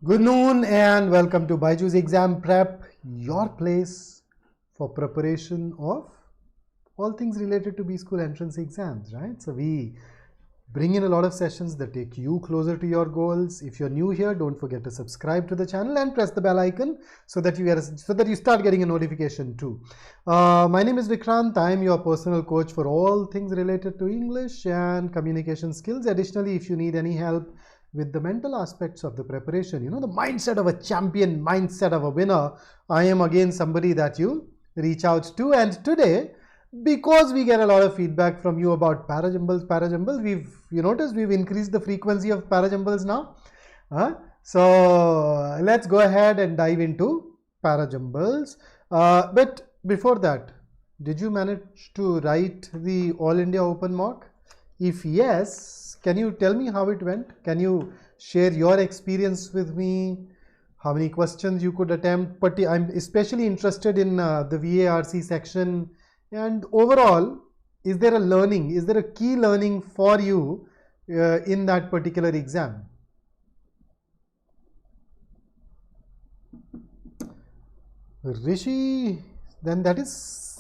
Good noon and welcome to BYJU'S Exam Prep, your place for preparation of all things related to B School entrance exams, right? So we bring in a lot of sessions that take you closer to your goals. If you're new here, don't forget to subscribe to the channel and press the bell icon so that you start getting a notification too. My name is Vikrant. I am your personal coach for all things related to English and communication skills. Additionally, if you need any help with the mental aspects of the preparation, you know, the mindset of a champion, mindset of a winner, I am again somebody that you reach out to. And today, because we get a lot of feedback from you about parajumbles, you noticed we've increased the frequency of parajumbles now. So let's go ahead and dive into parajumbles. But before that, did you manage to write the All India Open mock? If yes, can you tell me how it went? Can you share your experience with me? How many questions you could attempt? But I'm especially interested in the VARC section. And overall, is there a learning? Is there a key learning for you in that particular exam? Rishi, then that is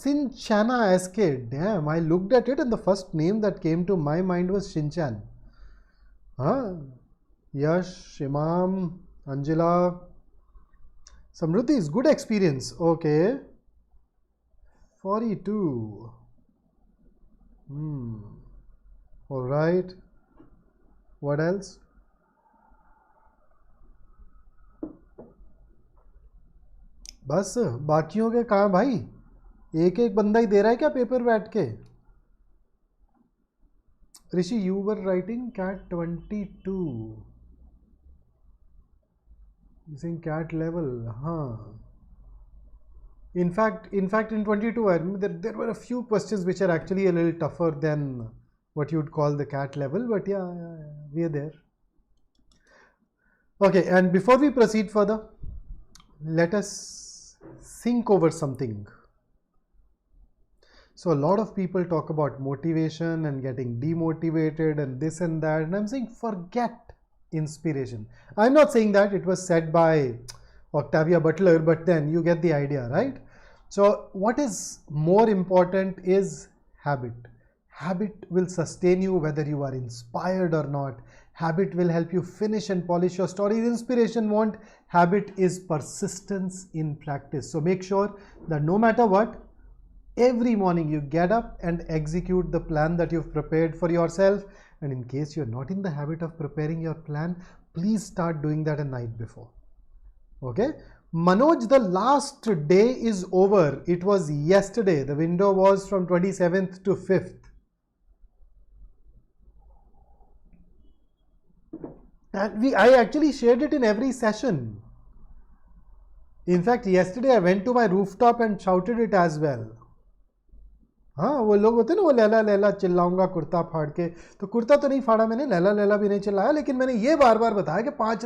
Sinchana SK. Damn, I looked at it and the first name that came to my mind was Shinchan. Yash, Imam, Angela, Samruddhi is good experience. Okay. 42. All right. What else? बस बाकियों के कहाँ भाई? एक एक बंदा ही दे रहा है क्या पेपर बैठ के? Rishi, you were writing CAT 22. Using CAT level, In fact, in 22, I remember there were a few questions which are actually a little tougher than what you would call the CAT level, but yeah, we are there. Okay, and before we proceed further, let us think over something. So a lot of people talk about motivation and getting demotivated and this and that, and I'm saying forget inspiration. I'm not saying that, it was said by Octavia Butler, but then you get the idea, right? So what is more important is habit. Habit will sustain you whether you are inspired or not. Habit will help you finish and polish your stories. Inspiration won't. Habit is persistence in practice. So make sure that no matter what, every morning you get up and execute the plan that you've prepared for yourself. And in case you're not in the habit of preparing your plan, please start doing that a night before. Okay. Manoj, the last day is over. It was yesterday. The window was from 27th to 5th. And I actually shared it in every session. In fact, yesterday I went to my rooftop and shouted it as well. वो लोग होते हैं ना, वो लैला लैला चिल्लाऊंगा कुर्ता फाड़ के, तो कुर्ता तो नहीं फाड़ा मैंने, लैला लैला भी नहीं चिल्लाया, लेकिन मैंने ये बार बार बताया कि 5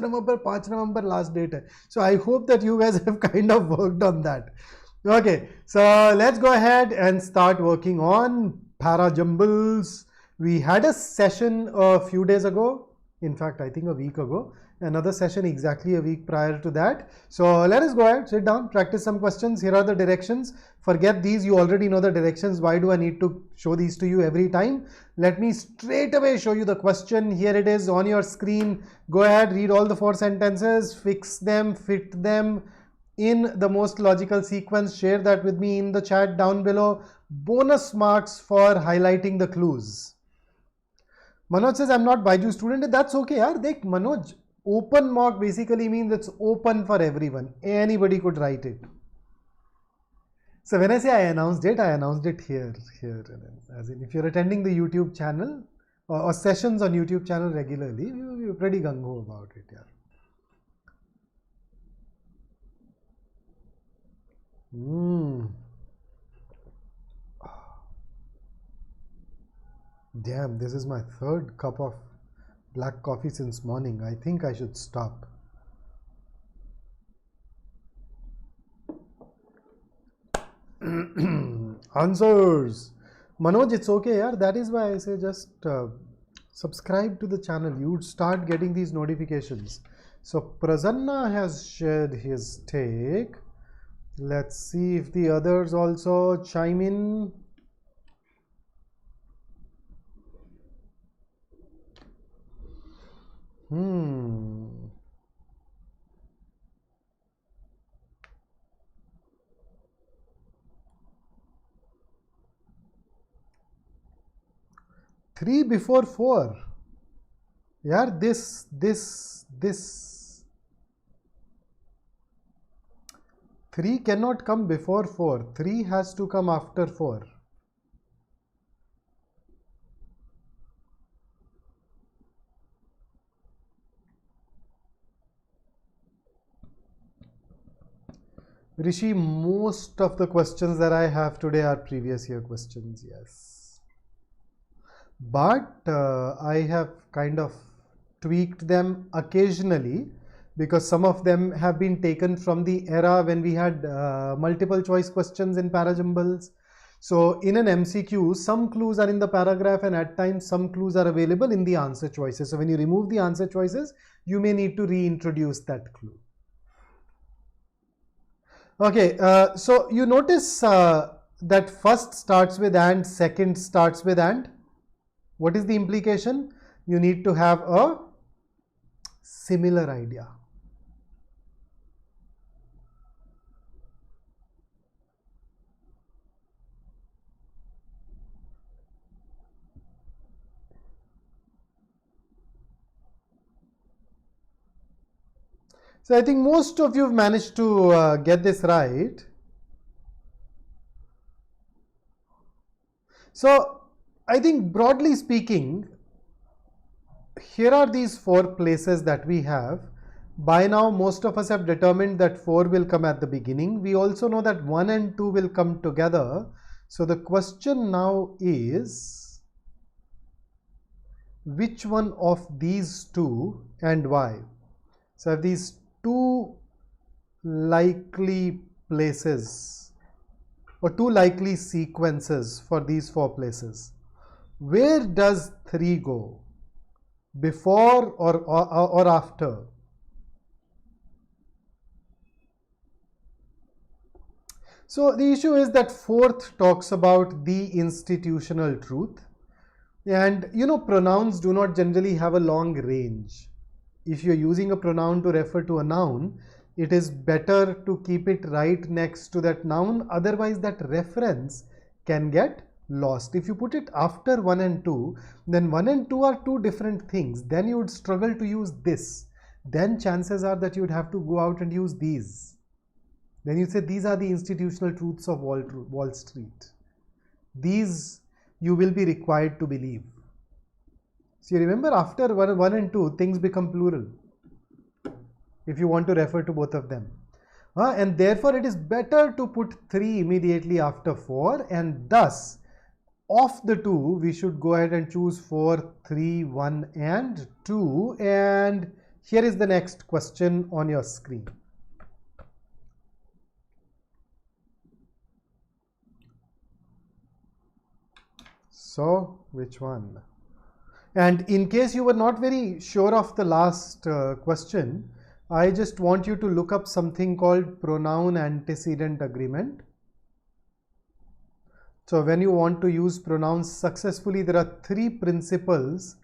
नवंबर लास्ट डेट है. So I hope that you guys have kind of worked on that. Okay, so let's go ahead and start working on parajumbles. We had a session a few days ago, in fact I think a week ago, another session exactly a week prior to that. So let us go ahead, sit down, practice some questions. Here are the directions. Forget these, you already know the directions. Why do I need to show these to you every time? Let me straight away show you the question. Here it is on your screen. Go ahead, read all the 4 sentences, fix them, fit them in the most logical sequence. Share that with me in the chat down below. Bonus marks for highlighting the clues. Manoj says, I'm not BYJU'S student. That's okay, yaar. Dekh, Manoj, open mock basically means it's open for everyone. Anybody could write it. So when I say I announced it here. As in, if you're attending the YouTube channel or sessions on YouTube channel regularly, you're pretty gung-ho about it, yeah. Damn, this is my 3rd cup of black coffee since morning. I think I should stop. Answers. Manoj, it's okay, yaar. That is why I say just subscribe to the channel. You would start getting these notifications. So Prasanna has shared his take. Let's see if the others also chime in. Three before four. Yeah, this. 3 cannot come before 4. 3 has to come after 4. Rishi, most of the questions that I have today are previous year questions, yes. But I have kind of tweaked them occasionally because some of them have been taken from the era when we had multiple choice questions in Parajumbles. So in an MCQ, some clues are in the paragraph and at times some clues are available in the answer choices. So when you remove the answer choices, you may need to reintroduce that clue. Okay, so you notice that first starts with and, second starts with and. What is the implication? You need to have a similar idea. So I think most of you have managed to get this right. So I think broadly speaking, here are these 4 places that we have. By now most of us have determined that 4 will come at the beginning. We also know that 1 and 2 will come together. So the question now is, which one of these 2 and why? So I have these 2 likely places or 2 likely sequences for these 4 places. Where does 3 go? Before or after? So the issue is that 4th talks about the institutional truth, and you know, pronouns do not generally have a long range. If you're using a pronoun to refer to a noun, it is better to keep it right next to that noun, otherwise that reference can get lost. If you put it after 1 and 2, then 1 and 2 are 2 different things. Then you would struggle to use this. Then chances are that you would have to go out and use these. Then you say these are the institutional truths of Wall Street. These you will be required to believe. So you remember, after 1 and 2, things become plural if you want to refer to both of them. And therefore it is better to put 3 immediately after 4, and thus of the 2 we should go ahead and choose 4, 3, 1 and 2. And here is the next question on your screen. So which one? And in case you were not very sure of the last question, I just want you to look up something called pronoun antecedent agreement. So when you want to use pronouns successfully, there are 3 principles.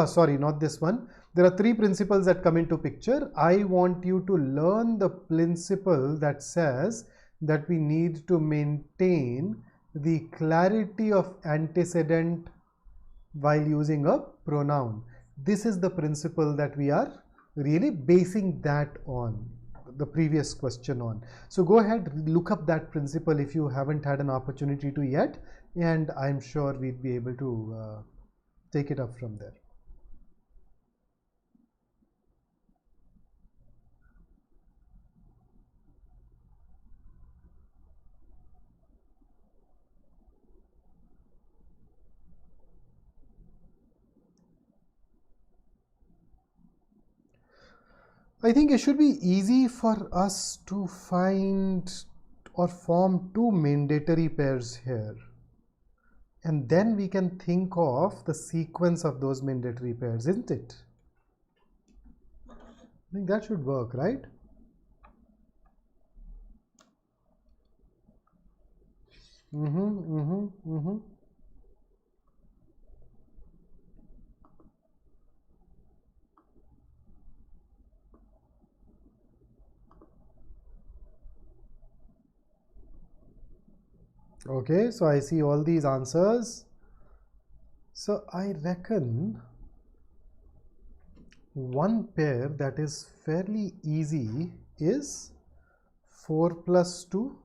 Sorry, not this one. There are 3 principles that come into picture. I want you to learn the principle that says that we need to maintain the clarity of antecedent while using a pronoun. This is the principle that we are really basing that on, the previous question on. So go ahead, look up that principle if you haven't had an opportunity to yet, and I'm sure we'd be able to take it up from there. I think it should be easy for us to find or form 2 mandatory pairs here, and then we can think of the sequence of those mandatory pairs, isn't it? I think that should work, right? Okay, so I see all these answers. So I reckon one pair that is fairly easy is 4 plus 2.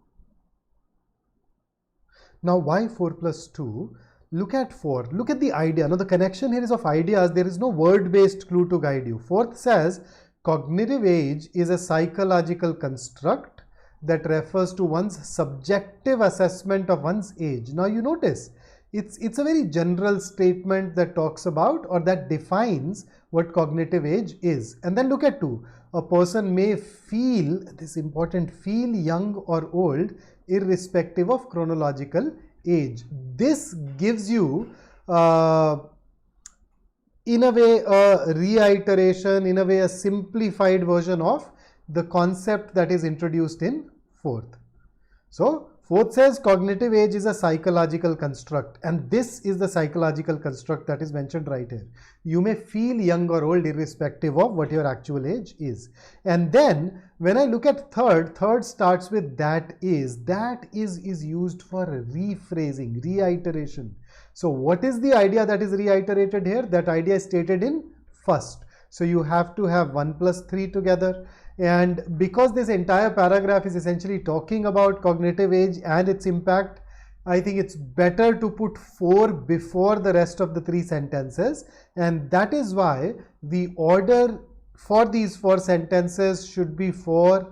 Now why 4 plus 2? Look at 4. Look at the idea. Now the connection here is of ideas. There is no word-based clue to guide you. Fourth says cognitive age is a psychological construct that refers to one's subjective assessment of one's age. Now you notice it's a very general statement that talks about or that defines what cognitive age is. And then look at 2. A person may feel, this important, feel young or old irrespective of chronological age. This gives you in a way a reiteration, in a way a simplified version of the concept that is introduced in fourth. So fourth says cognitive age is a psychological construct, and this is the psychological construct that is mentioned right here. You may feel young or old irrespective of what your actual age is. And then when I look at third starts with that is used for rephrasing, reiteration. So what is the idea that is reiterated here? That idea is stated in first. So you have to have 1 plus 3 together. And because this entire paragraph is essentially talking about cognitive age and its impact, I think it's better to put 4 before the rest of the 3 sentences. And that is why the order for these 4 sentences should be 4,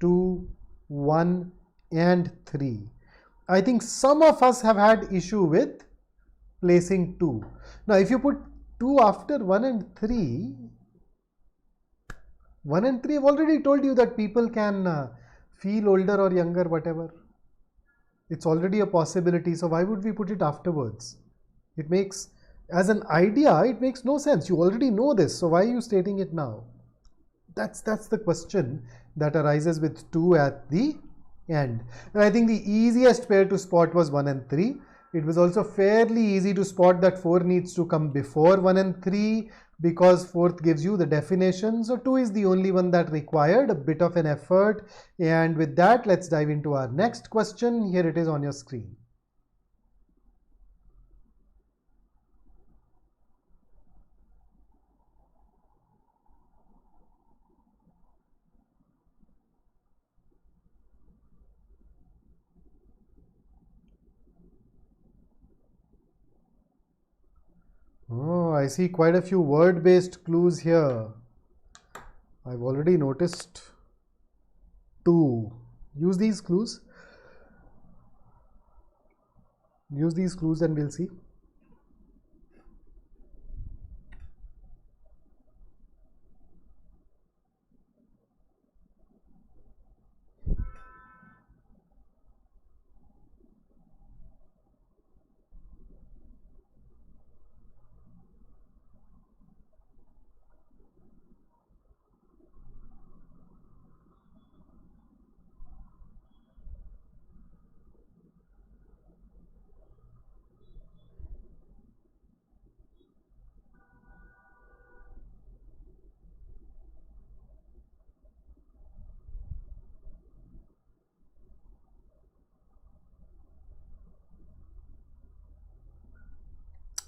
2, 1 and 3. I think some of us have had issue with placing 2. Now if you put 2 after 1 and 3, 1 and 3 I've already told you that people can feel older or younger, whatever. It's already a possibility, so why would we put it afterwards? It makes, as an idea, it makes no sense. You already know this, so why are you stating it now? That's the question that arises with 2 at the end. And I think the easiest pair to spot was 1 and 3. It was also fairly easy to spot that 4 needs to come before 1 and 3 because fourth gives you the definition. So 2 is the only one that required a bit of an effort. And with that, let's dive into our next question. Here it is on your screen. Oh, I see quite a few word-based clues here. I've already noticed 2. Use these clues. Use these clues and we'll see.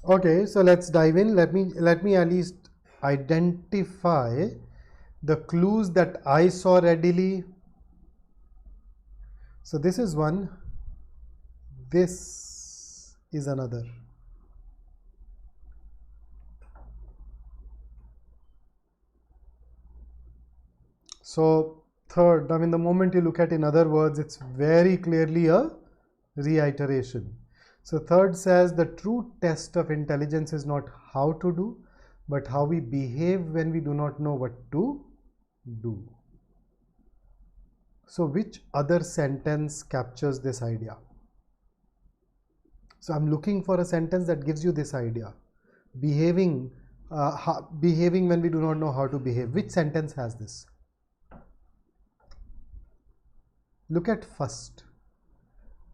Okay, so let's dive in. Let me at least identify the clues that I saw readily. So this is one, this is another. So third, I mean, the moment you look at, in other words, it's very clearly a reiteration. So third says the true test of intelligence is not how to do, but how we behave when we do not know what to do. So which other sentence captures this idea? So I'm looking for a sentence that gives you this idea. Behaving behaving when we do not know how to behave. Which sentence has this? Look at first.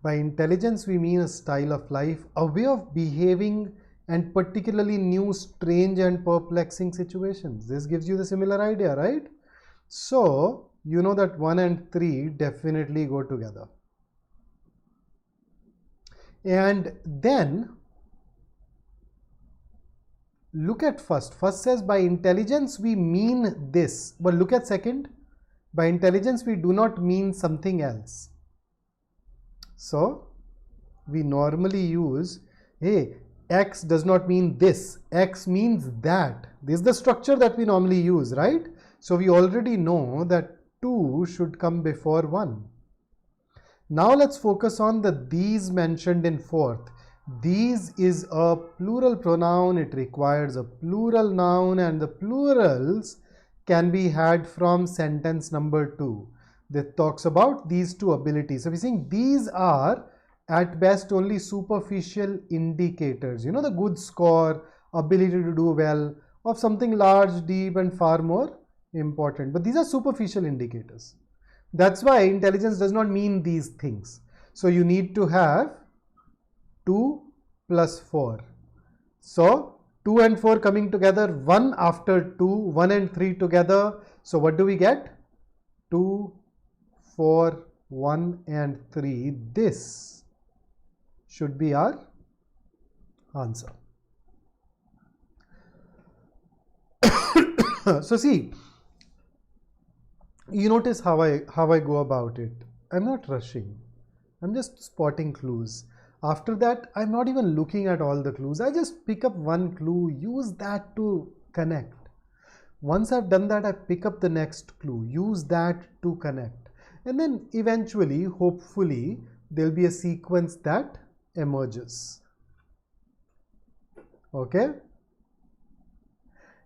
By intelligence we mean a style of life, a way of behaving, and particularly new, strange and perplexing situations. This gives you the similar idea, right? So you know that 1 and 3 definitely go together. And then look at first. First says by intelligence we mean this, but look at second. By intelligence we do not mean something else. So we normally use, hey, X does not mean this, X means that. This is the structure that we normally use, right? So we already know that 2 should come before 1. Now let's focus on the these mentioned in fourth. These is a plural pronoun. It requires a plural noun, and the plurals can be had from sentence number 2. That talks about these two abilities. So we're saying these are at best only superficial indicators. You know, the good score, ability to do well, of something large, deep and far more important. But these are superficial indicators. That's why intelligence does not mean these things. So you need to have 2 plus 4. So 2 and 4 coming together, 1 after 2, 1 and 3 together. So what do we get? 2, 4, 1 and 3. This should be our answer. So see, you notice how I go about it. I'm not rushing. I'm just spotting clues. After that, I'm not even looking at all the clues. I just pick up one clue, use that to connect. Once I've done that, I pick up the next clue, use that to connect. And then eventually, hopefully, there'll be a sequence that emerges. Okay?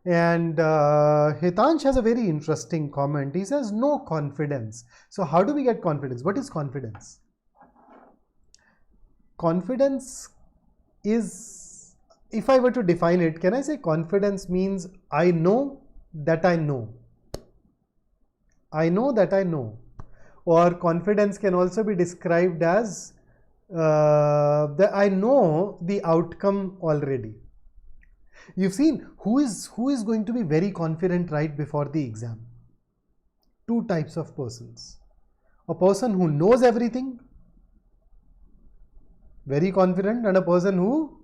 And Hitansh has a very interesting comment. He says, no confidence. So how do we get confidence? What is confidence? Confidence is, if I were to define it, can I say confidence means I know that I know. I know that I know. Or confidence can also be described as that I know the outcome already. You've seen who is going to be very confident right before the exam. Two types of persons. A person who knows everything, very confident, and a person who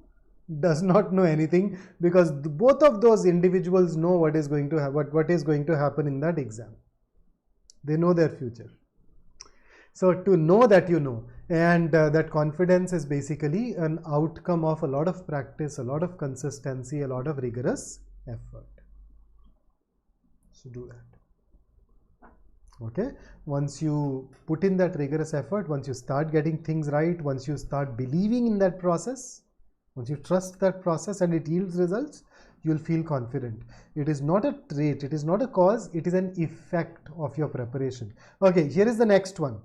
does not know anything, because both of those individuals know what is going to happen in that exam. They know their future. So to know that you know, and that confidence is basically an outcome of a lot of practice, a lot of consistency, a lot of rigorous effort. So do that. Okay, once you put in that rigorous effort, once you start getting things right, once you start believing in that process, once you trust that process and it yields results, you'll feel confident. It is not a trait, it is not a cause, it is an effect of your preparation. Okay, here is the next one.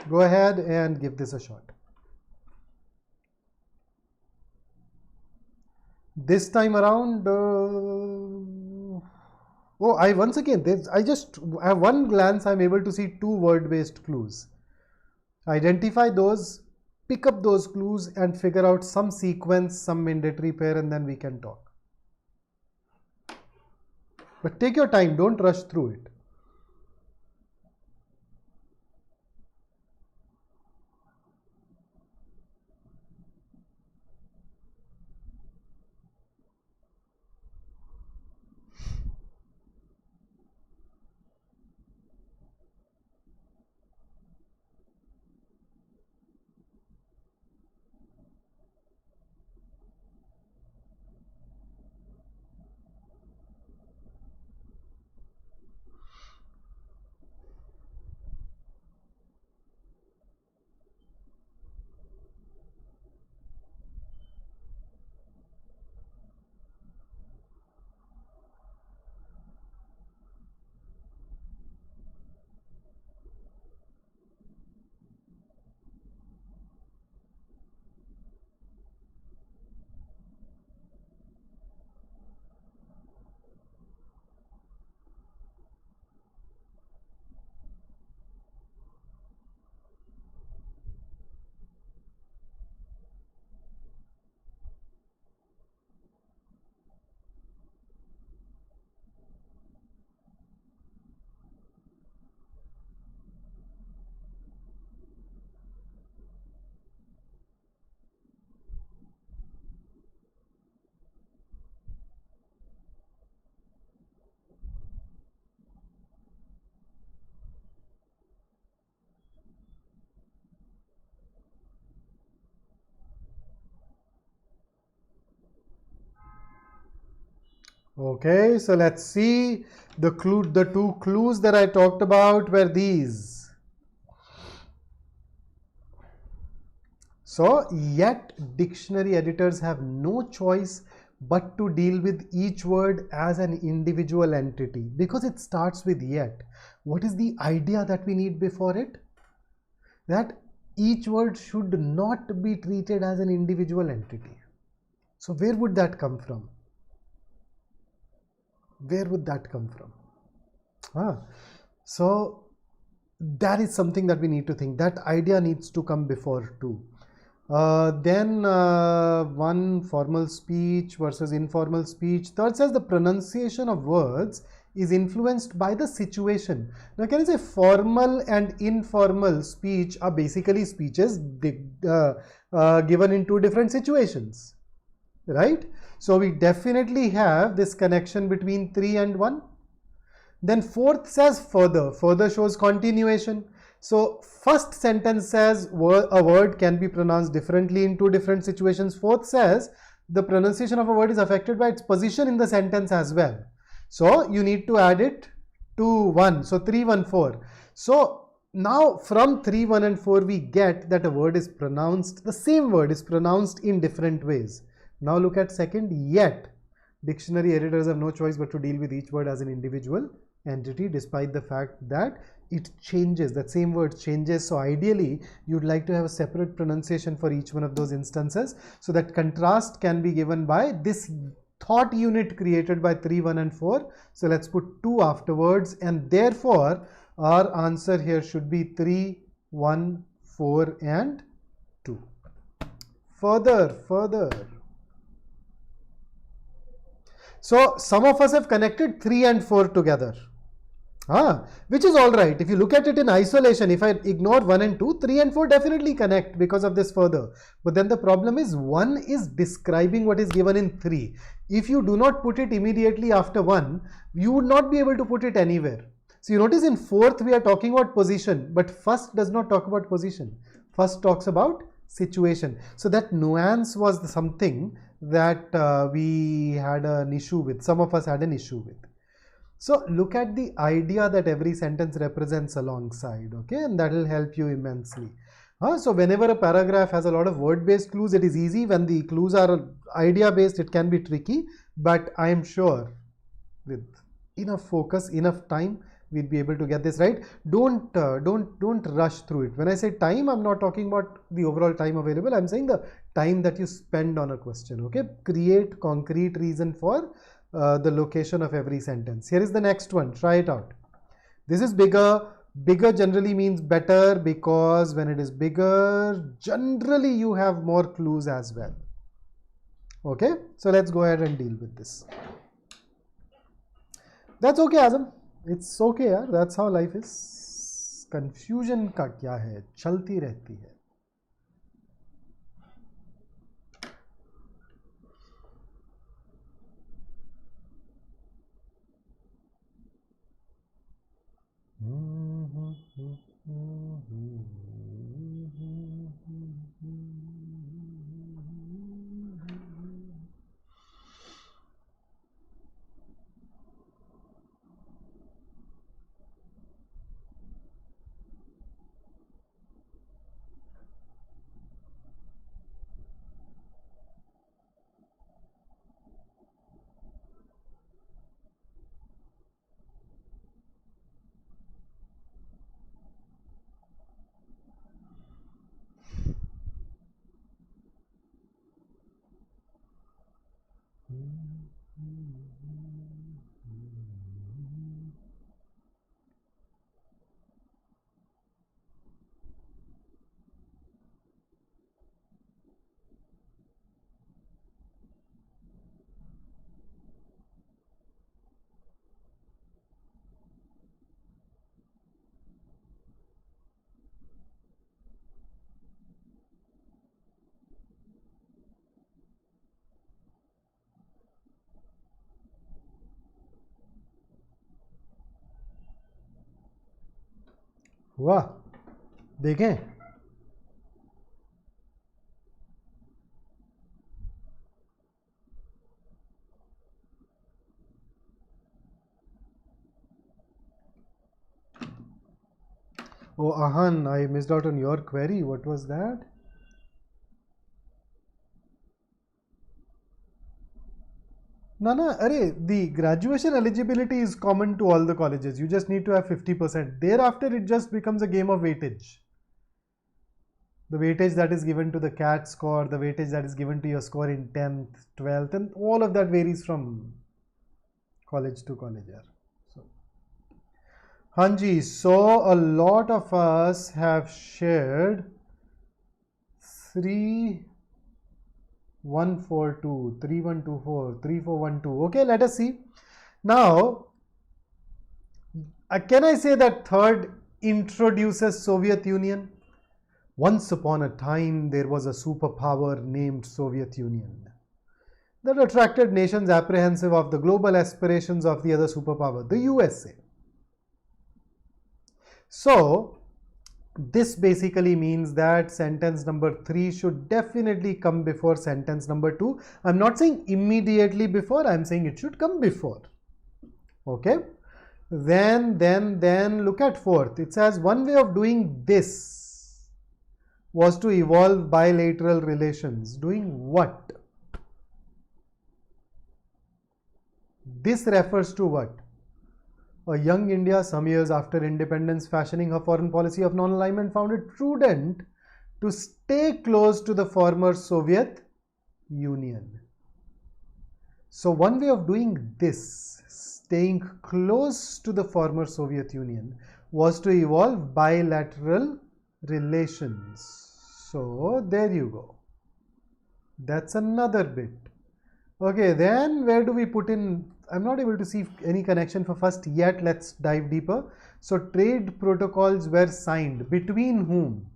Go ahead and give this a shot. This time around, once again, at one glance, I'm able to see 2 word-based clues. Identify those, pick up those clues and figure out some sequence, some mandatory pair, and then we can talk. But take your time, don't rush through it. Okay, so let's see. The two clues that I talked about were these. So, yet dictionary editors have no choice but to deal with each word as an individual entity because it starts with yet. What is the idea that we need before it? That each word should not be treated as an individual entity. So, where would that come from? Where would that come from? So, that is something that we need to think. That idea needs to come before too. Then one, formal speech versus informal speech. Third says the pronunciation of words is influenced by the situation. Now can I say formal and informal speech are basically speeches given in two different situations, right? So we definitely have this connection between 3 and 1. Then fourth says further. Further shows continuation. So first sentence says a word can be pronounced differently in two different situations. Fourth says the pronunciation of a word is affected by its position in the sentence as well. So you need to add it to 1. So 3, 1, 4. So now from 3, 1 and 4 we get that a word is pronounced, the same word is pronounced in different ways. Now look at second, yet dictionary editors have no choice but to deal with each word as an individual entity despite the fact that it changes, that same word changes. So ideally you'd like to have a separate pronunciation for each one of those instances, so that contrast can be given by this thought unit created by 3, 1 and 4. So let's put 2 afterwards, and therefore our answer here should be 3, 1, 4 and 2. Further. So some of us have connected 3 and 4 together. Which is alright. If you look at it in isolation, if I ignore 1 and 2, 3 and 4 definitely connect because of this further. But then the problem is 1 is describing what is given in 3. If you do not put it immediately after 1, you would not be able to put it anywhere. So you notice in 4th we are talking about position, but 1st does not talk about position. 1st talks about situation. So that nuance was something that we had an issue with. Some of us had an issue with. So look at the idea that every sentence represents alongside, okay, and that will help you immensely. So whenever a paragraph has a lot of word-based clues, it is easy. When the clues are idea-based, it can be tricky, but I am sure with enough focus, enough time, we'll be able to get this right. Don't rush through it. When I say time, I'm not talking about the overall time available. I'm saying the time that you spend on a question, okay? Create concrete reason for the location of every sentence. Here is the next one. Try it out. This is bigger. Bigger generally means better because when it is bigger, generally you have more clues as well. Okay, so let's go ahead and deal with this. That's okay, Azam. It's okay, yaar. That's how life is. Confusion का क्या है? चलती रहती है. वाह, देखें Oh, Ahan, I missed out on your query. What was that? Nana, the graduation eligibility is common to all the colleges. You just need to have 50%. Thereafter, it just becomes a game of weightage. The weightage that is given to the CAT score, the weightage that is given to your score in 10th, 12th, and all of that varies from college to college. So, Hanji, so a lot of us have shared 3142, 3124, 3412. Okay, let us see. Now, can I say that third introduces Soviet Union? Once upon a time, there was a superpower named Soviet Union that attracted nations apprehensive of the global aspirations of the other superpower, the USA. So, this basically means that sentence number 3 should definitely come before sentence number 2. I'm not saying immediately before, I'm saying it should come before. Okay? Then look at fourth. It says one way of doing this was to evolve bilateral relations. Doing what? This refers to what? A young India, some years after independence, fashioning her foreign policy of non-alignment, found it prudent to stay close to the former Soviet Union. So one way of doing this, staying close to the former Soviet Union, was to evolve bilateral relations. So there you go. That's another bit. Okay, then where do we put in? I'm not able to see any connection for first yet. Let's dive deeper. So trade protocols were signed between whom?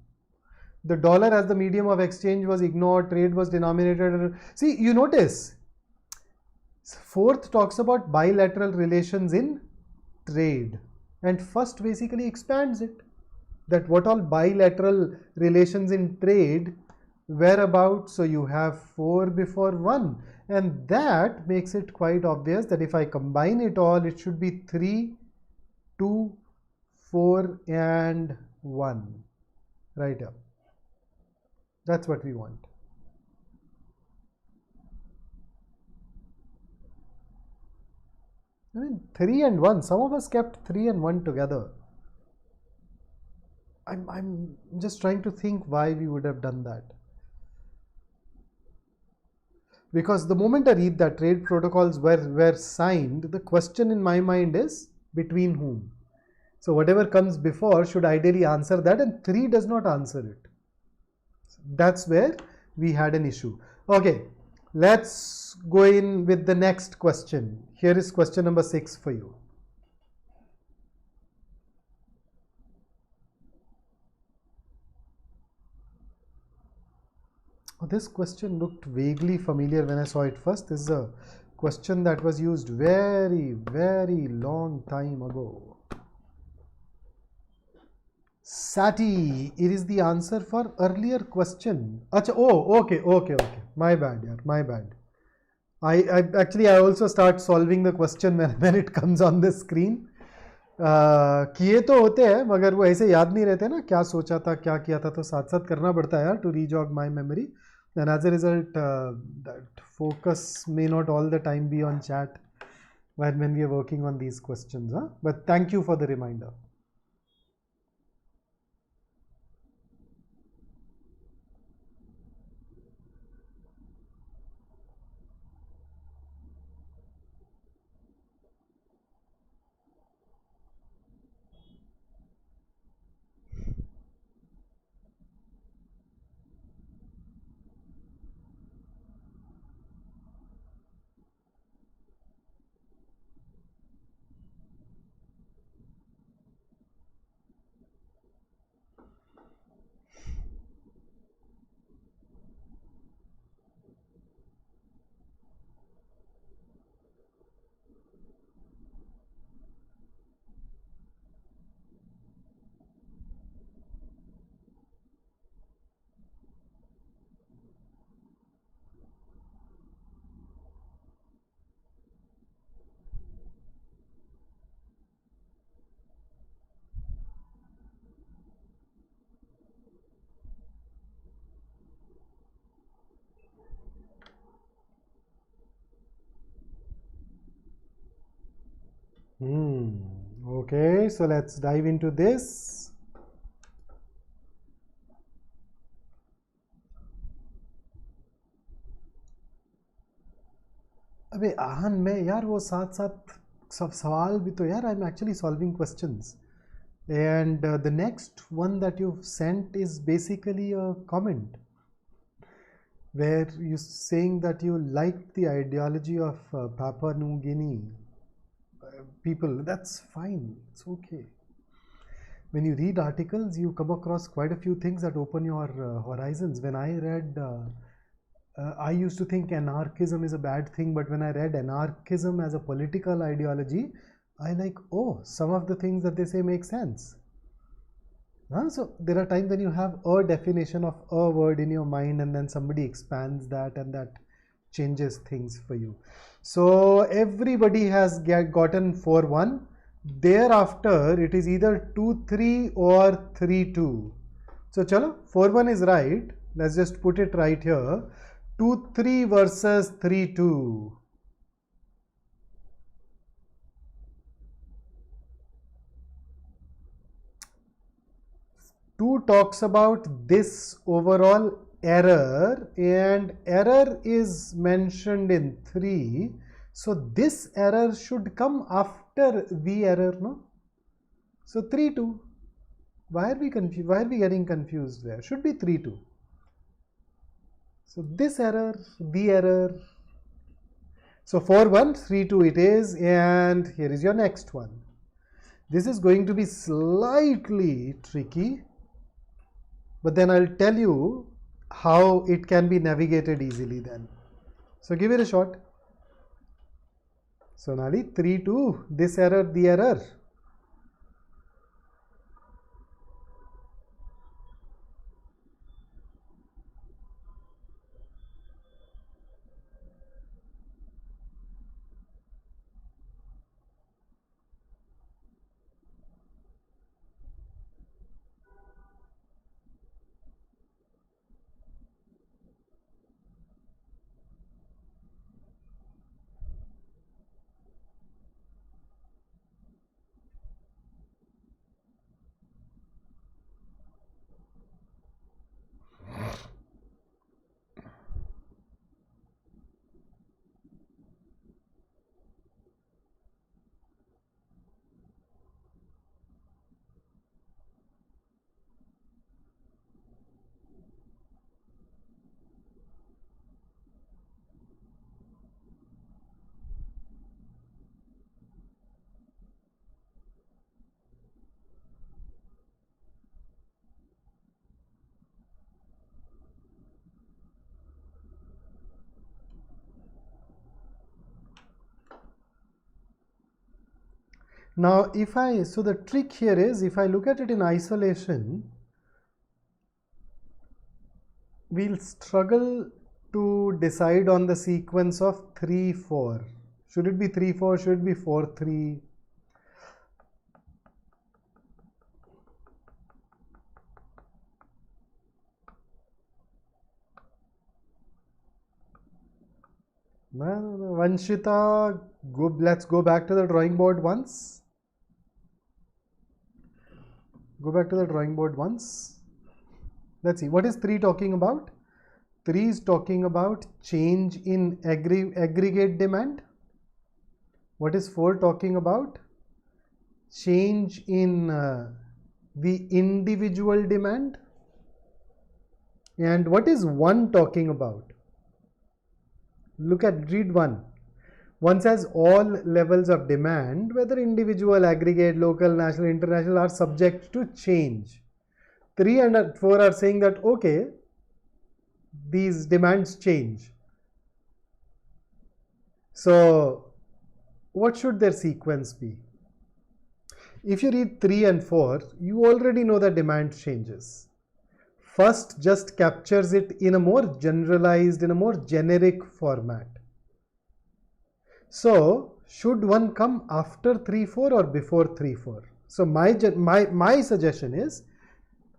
The dollar as the medium of exchange was ignored. Trade was denominated. See, you notice fourth talks about bilateral relations in trade, and first basically expands it, that what all bilateral relations in trade were about. So you have 4 before 1, and that makes it quite obvious that if I combine it all, it should be 3, 2, 4 and 1 right up. That's what we want. I mean 3 and 1, some of us kept 3 and 1 together. I'm just trying to think why we would have done that. Because the moment I read that trade protocols were signed, the question in my mind is between whom? So whatever comes before should ideally answer that, and 3 does not answer it. That's where we had an issue. Okay, let's go in with the next question. Here is question number 6 for you. Oh, this question looked vaguely familiar when I saw it first. This is a question that was used very, very long time ago. Sati, it is the answer for earlier question. Achha, oh, okay. My bad, yaar, my bad. I also start solving the question when it comes on the screen. किए तो होते हैं मगर वो ऐसे याद नहीं रहते ना, क्या सोचा था क्या किया था, तो साथ साथ करना पड़ता है यार to rejog my memory, and as a result that focus may not all the time be on chat when we are working on these questions, but thank you for the reminder. Okay, so let's dive into this. अबे आहन मैं यार वो साथ साथ सब सवाल भी तो यार I'm actually solving questions. And the next one that you've sent is basically a comment where you're saying that you like the ideology of Papua New Guinea people. That's fine, it's okay. When you read articles, you come across quite a few things that open your horizons. When I read, I used to think anarchism is a bad thing, but when I read anarchism as a political ideology, I like, oh, some of the things that they say make sense. So there are times when you have a definition of a word in your mind and then somebody expands that and that changes things for you. So everybody has gotten 4-1. Thereafter it is either 2-3 or 3-2. So chalo, 4-1 is right. Let's just put it right here. 2-3 versus 3-2. 2 talks about this overall error, and error is mentioned in 3. So this error should come after the error, no? So 3-2. Why are we confused? Why are we getting confused there? Should be 3-2. So this error, the error. So 4-1, 3-2 it is, and here is your next one. This is going to be slightly tricky, but then I'll tell you how it can be navigated easily then. So give it a shot. So Nali, 3-2, this error, the error. Now so the trick here is, if I look at it in isolation, we'll struggle to decide on the sequence of 3-4. Should it be 3-4? Should it be 4-3? Vanshita, let's go back to the drawing board once. Go back to the drawing board once. Let's see, what is 3 talking about? 3 is talking about change in aggregate demand. What is 4 talking about? Change in the individual demand. And what is 1 talking about? Read 1. 1 says all levels of demand, whether individual, aggregate, local, national, international, are subject to change. 3 and 4 are saying that, okay, these demands change. So what should their sequence be? If you read 3 and 4, you already know that demand changes. First just captures it in a more generalized, in a more generic format. So should 1 come after 3-4 or before 3-4? So my suggestion is,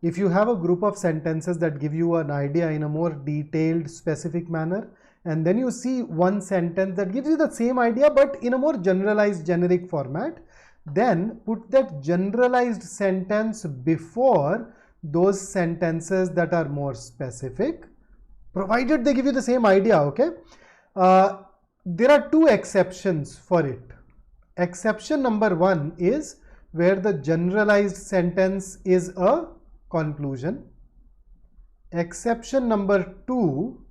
if you have a group of sentences that give you an idea in a more detailed, specific manner, and then you see one sentence that gives you the same idea but in a more generalized, generic format, then put that generalized sentence before those sentences that are more specific, provided they give you the same idea, okay? There are two exceptions for it. Exception number one is where the generalized sentence is a conclusion. Exception number two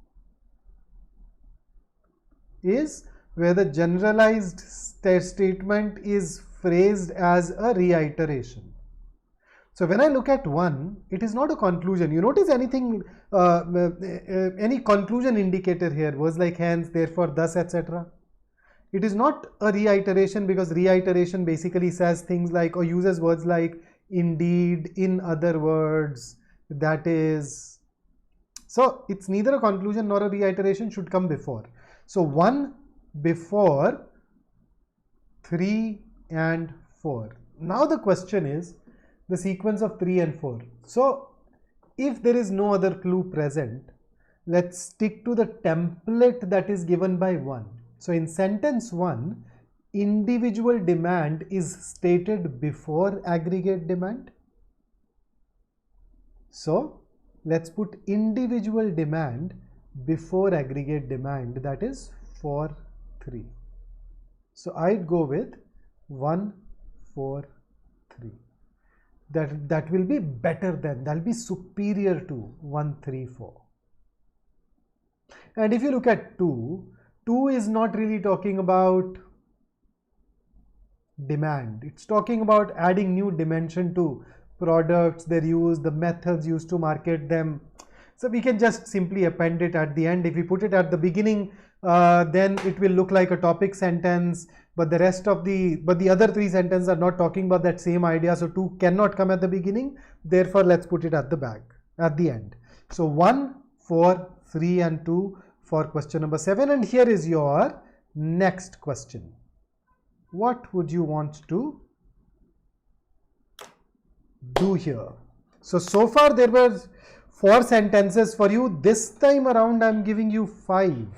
is where the generalized statement is phrased as a reiteration. So when I look at one, it is not a conclusion. You notice anything, any conclusion indicator here, words like hence, therefore, thus, etc. It is not a reiteration, because reiteration basically says things like, or uses words like indeed, in other words, that is. So it's neither a conclusion nor a reiteration, should come before. So 1 before 3 and 4. Now the question is the sequence of 3 and 4. So if there is no other clue present, let's stick to the template that is given by 1. So in sentence 1, individual demand is stated before aggregate demand. So let's put individual demand before aggregate demand, that is 4, 3. So I'd go with 1, 4, 3. That will be better than, that will be superior to 1, 3, 4. And if you look at 2 is not really talking about demand. It's talking about adding new dimension to products, their use, the methods used to market them. So we can just simply append it at the end. If we put it at the beginning, then it will look like a topic sentence, but the rest of the other 3 sentences are not talking about that same idea. So 2 cannot come at the beginning. Therefore, let's put it at the end. So 1, 4, 3 and 2 for question number 7. And here is your next question. What would you want to do here? So far there were 4 sentences for you. This time around I'm giving you 5.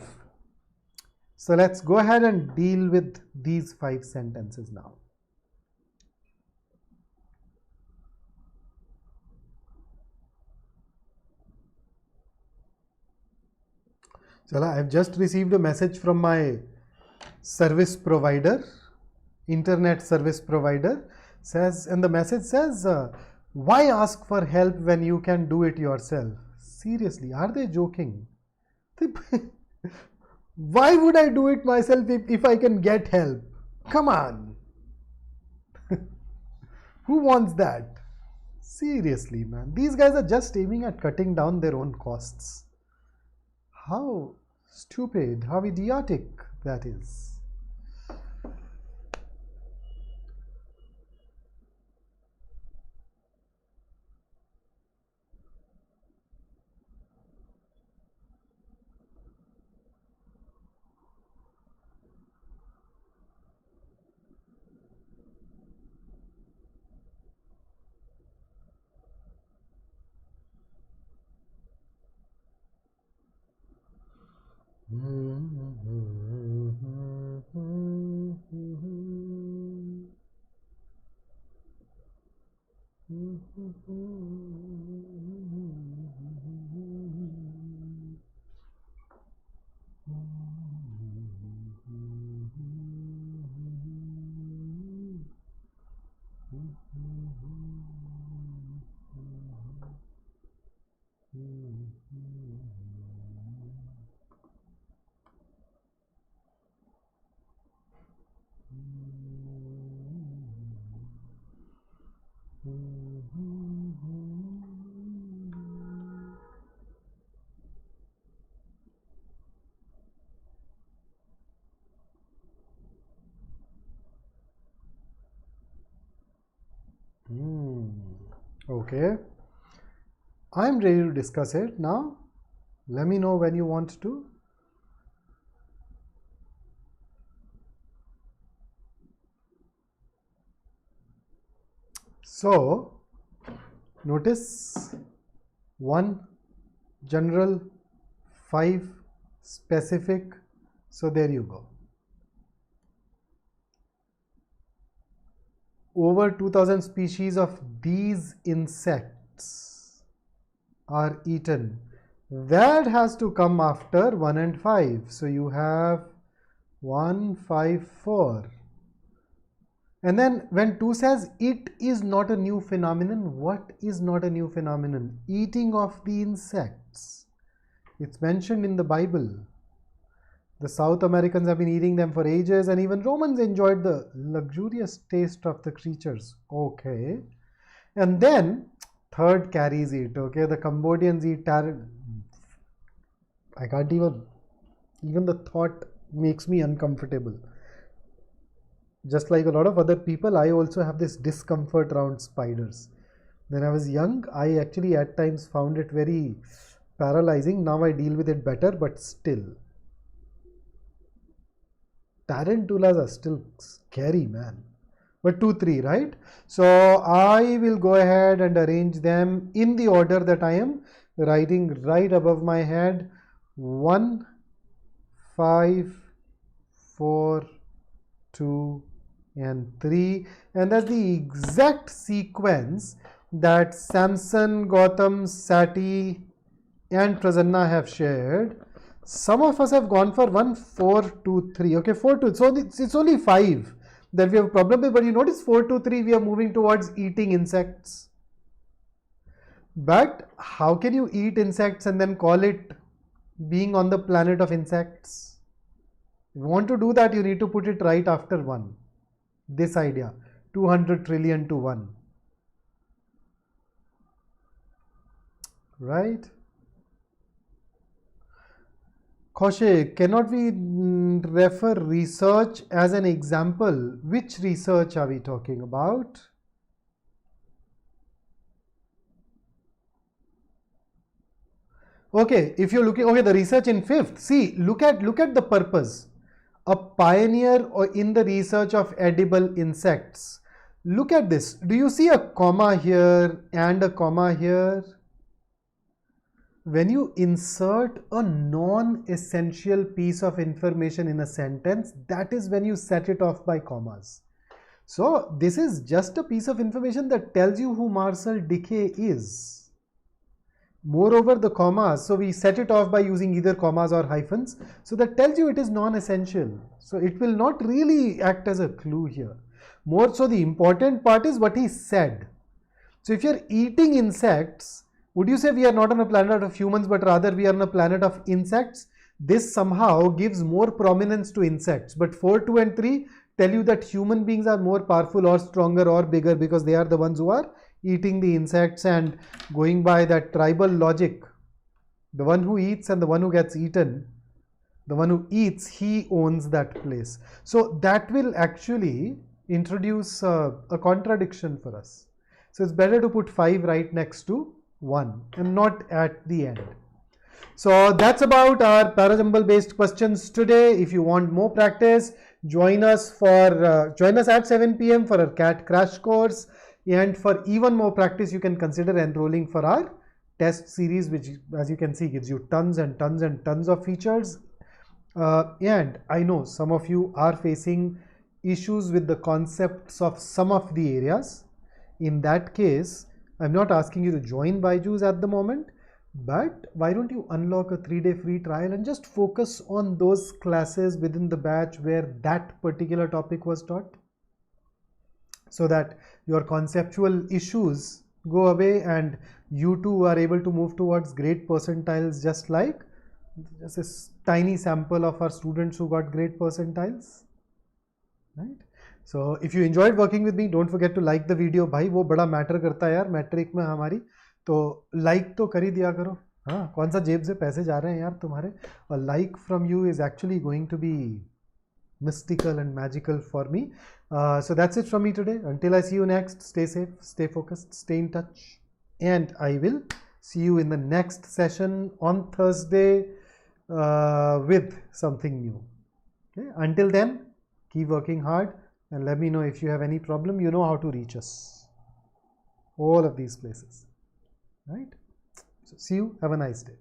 So let's go ahead and deal with these 5 sentences now. So I've just received a message from my service provider, internet service provider, says, and the message says, why ask for help when you can do it yourself? Seriously, are they joking? Why would I do it myself if I can get help? Come on. Who wants that? Seriously, man. These guys are just aiming at cutting down their own costs. How stupid, how idiotic that is. Okay, I'm ready to discuss it now. Let me know when you want to. So notice 1 general, 5 specific. So there you go. over 2000 species of these insects are eaten. That has to come after 1 and 5. So you have 1, 5, 4. And then when 2 says it is not a new phenomenon, what is not a new phenomenon? Eating of the insects. It's mentioned in the Bible. The South Americans have been eating them for ages, and even Romans enjoyed the luxurious taste of the creatures. Okay. And then third carries it. Okay. The Cambodians eat taran. I can't even the thought makes me uncomfortable. Just like a lot of other people, I also have this discomfort around spiders. When I was young, I actually at times found it very paralyzing. Now I deal with it better, but still. Tarantulas are still scary, man. But 2, 3, right? So I will go ahead and arrange them in the order that I am writing right above my head. 1, 5, 4, 2, and 3, and that's the exact sequence that Samson, Gautam, Sati and Prasanna have shared. Some of us have gone for 1, 4, 2, 3. Okay, 4, 2. So it's only 5 that we have a problem with, but you notice 4, 2, 3 we are moving towards eating insects. But how can you eat insects and then call it being on the planet of insects? If you want to do that, you need to put it right after 1. This idea, 200 trillion to 1. Right? Kaushik, cannot we refer research as an example? Which research are we talking about? Okay, if you're looking, okay, the research in 5th, see, look at the purpose. A pioneer or in the research of edible insects. Look at this. Do you see a comma here and a comma here? When you insert a non-essential piece of information in a sentence, that is when you set it off by commas. So this is just a piece of information that tells you who Marcel Decay is. Moreover, the commas, so we set it off by using either commas or hyphens. So that tells you it is non-essential. So it will not really act as a clue here. More so, the important part is what he said. So if you're eating insects, would you say we are not on a planet of humans, but rather we are on a planet of insects? This somehow gives more prominence to insects. But 4, 2 and 3 tell you that human beings are more powerful or stronger or bigger because they are the ones who are eating the insects, and going by that tribal logic, the one who eats and the one who gets eaten, the one who eats, he owns that place. So that will actually introduce a contradiction for us. So it's better to put 5 right next to 1 and not at the end. So that's about our Parajumble based questions today. If you want more practice, join us at 7 p.m. for our CAT crash course. And for even more practice, you can consider enrolling for our test series, which, as you can see, gives you tons and tons and tons of features. And I know some of you are facing issues with the concepts of some of the areas. In that case, I'm not asking you to join BYJU'S at the moment, but why don't you unlock a 3-day free trial and just focus on those classes within the batch where that particular topic was taught, so that your conceptual issues go away and you too are able to move towards great percentiles, just like just a tiny sample of our students who got great percentiles, right? So if you enjoyed working with me, don't forget to like the video. भाई वो बड़ा matter करता है यार matric में हमारी, तो like तो कर ही दिया करो. हाँ, कौन सा जेब से पैसे जा रहे हैं यार तुम्हारे? A like from you is actually going to be mystical and magical for me. So that's it from me today. Until I see you next, stay safe, stay focused, stay in touch, and I will see you in the next session on Thursday with something new. Okay? Until then, keep working hard and let me know if you have any problem. You know how to reach us. All of these places, right? So see you. Have a nice day.